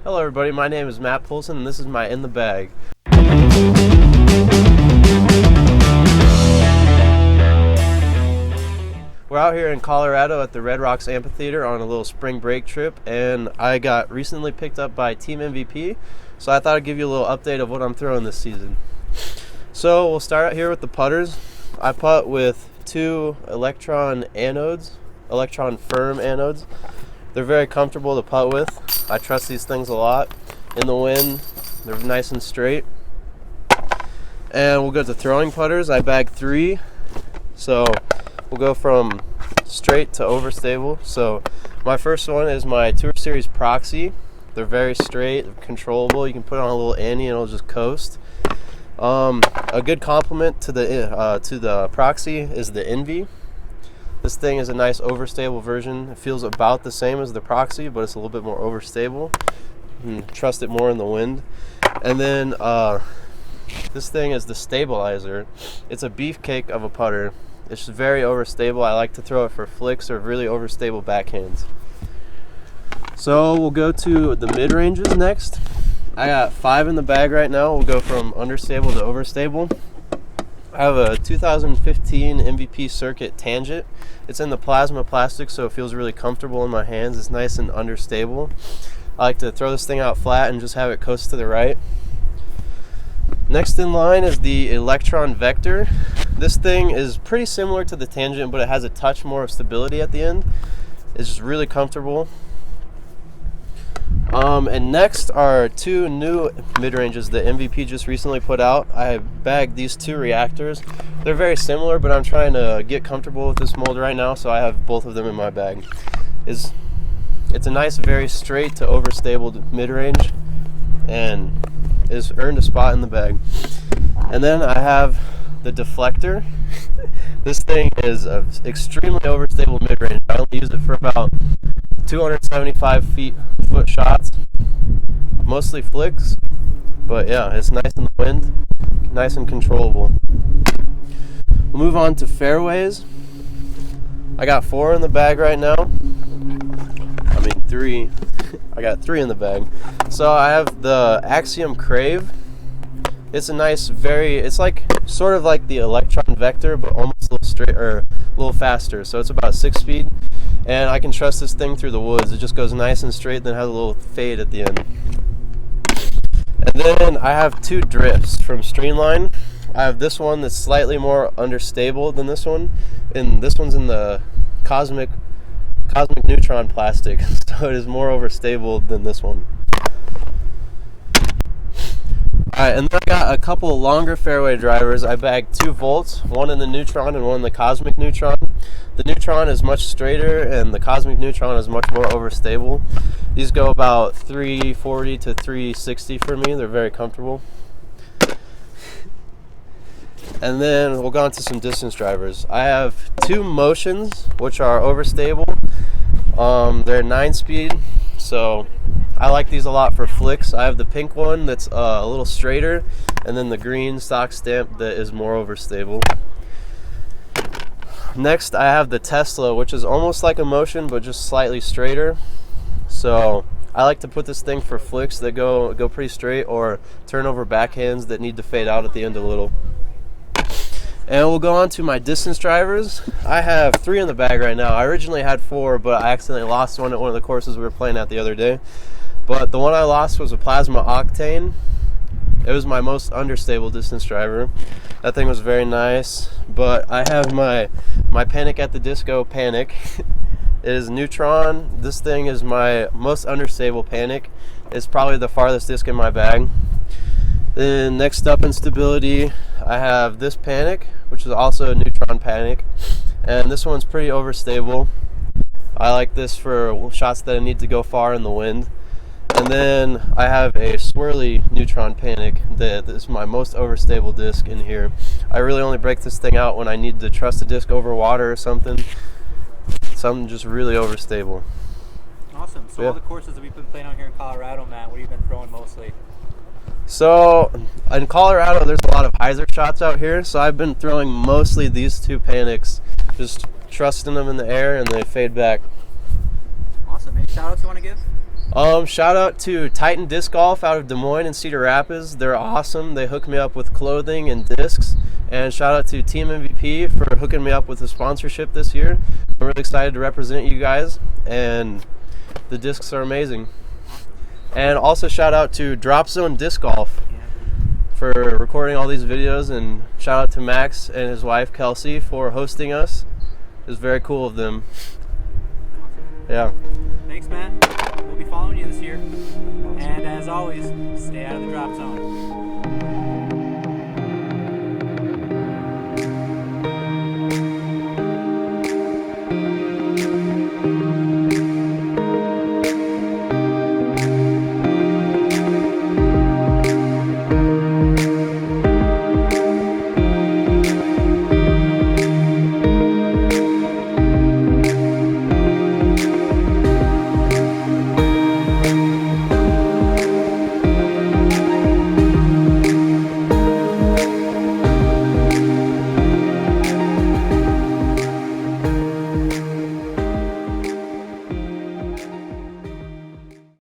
Hello everybody, my name is Matt Polson and this is my In the Bag. We're out here in Colorado at the Red Rocks Amphitheater on a little spring break trip, and I got recently picked up by Team MVP, so I thought I'd give you a little update of what I'm throwing this season. So we'll start out here with the putters. I putt with two electron firm anodes. They're very comfortable to putt with. I trust these things a lot. In the wind, they're nice and straight. And we'll go to throwing putters. I bag 3. So we'll go from straight to overstable. So my first one is my Tour Series Proxy. They're very straight, controllable. You can put on a little ante and it'll just coast. A good complement to the Proxy is the Envy. This thing is a nice overstable version. It feels about the same as the Proxy, but it's a little bit more overstable. You can trust it more in the wind. And then this thing is the Stabilizer. It's a beefcake of a putter. It's very overstable. I like to throw it for flicks or really overstable backhands. So we'll go to the mid-ranges next. I got 5 in the bag right now. We'll go from understable to overstable. I have a 2015 MVP Circuit Tangent. It's in the plasma plastic, so it feels really comfortable in my hands. It's nice and understable. I like to throw this thing out flat and just have it coast to the right. Next in line is the Electron Vector. This thing is pretty similar to the Tangent, but it has a touch more of stability at the end. It's just really comfortable. And next are 2 new mid-ranges that MVP just recently put out. I bagged these 2 reactors. They're very similar, but I'm trying to get comfortable with this mold right now, so I have both of them in my bag. It's a nice, very straight to overstable mid-range, and it's earned a spot in the bag. And then I have the Deflector. This thing is an extremely overstable mid-range. I only use it for about 275 foot shots, mostly flicks, but yeah, it's nice in the wind, nice and controllable. We'll move on to fairways. I got 4 in the bag right now. 3. I got 3 in the bag. So I have the Axiom Crave. It's a nice, it's like sort of like the Electron Vector, but almost a little straight or a little faster. So it's about 6 speed, and I can trust this thing through the woods. It just goes nice and straight, then has a little fade at the end. And then I have 2 drifts from Streamline. I have this one that's slightly more understable than this one, and this one's in the cosmic neutron plastic, so it is more overstable than this one. Alright, and then I got a couple longer fairway drivers. I bagged 2 volts, one in the neutron and one in the cosmic neutron. The neutron is much straighter and the cosmic neutron is much more overstable. These go about 340 to 360 for me. They're very comfortable. And then we'll go on to some distance drivers. I have 2 motions, which are overstable. They're 9-speed, so I like these a lot for flicks. I have the pink one that's a little straighter, and then the green stock stamp that is more overstable. Next, I have the Tesla, which is almost like a motion, but just slightly straighter. So I like to put this thing for flicks that go pretty straight, or turnover backhands that need to fade out at the end a little. And we'll go on to my distance drivers. I have 3 in the bag right now. I originally had 4, but I accidentally lost one at one of the courses we were playing at the other day. But the one I lost was a Plasma Octane. It was my most understable distance driver. That thing was very nice. But I have my Panic at the Disco Panic. It is neutron. This thing is my most understable Panic. It's probably the farthest disc in my bag. Then next up in stability, I have this Panic, which is also a neutron Panic, and this one's pretty overstable. I like this for shots that I need to go far in the wind. And then I have a swirly neutron Panic that is my most overstable disc in here. I really only break this thing out when I need to trust the disc over water or something just really overstable. Awesome. So yeah. All the courses that we've been playing out here in Colorado, Matt, what have you been throwing mostly? So in Colorado, there's a lot of hyzer shots out here, so I've been throwing mostly these 2 Panics, just trusting them in the air and they fade back. Awesome. Any shout outs you want to give? Shout out to Titan Disc Golf out of Des Moines and Cedar Rapids. They're awesome. They hooked me up with clothing and discs. And shout out to Team MVP for hooking me up with a sponsorship this year. I'm really excited to represent you guys, and the discs are amazing. And also shout out to Drop Zone Disc Golf for recording all these videos, and shout out to Max and his wife Kelsey for hosting us. It was very cool of them. Yeah. Thanks, Matt. We'll be following you this year. And as always, stay out of the drop zone.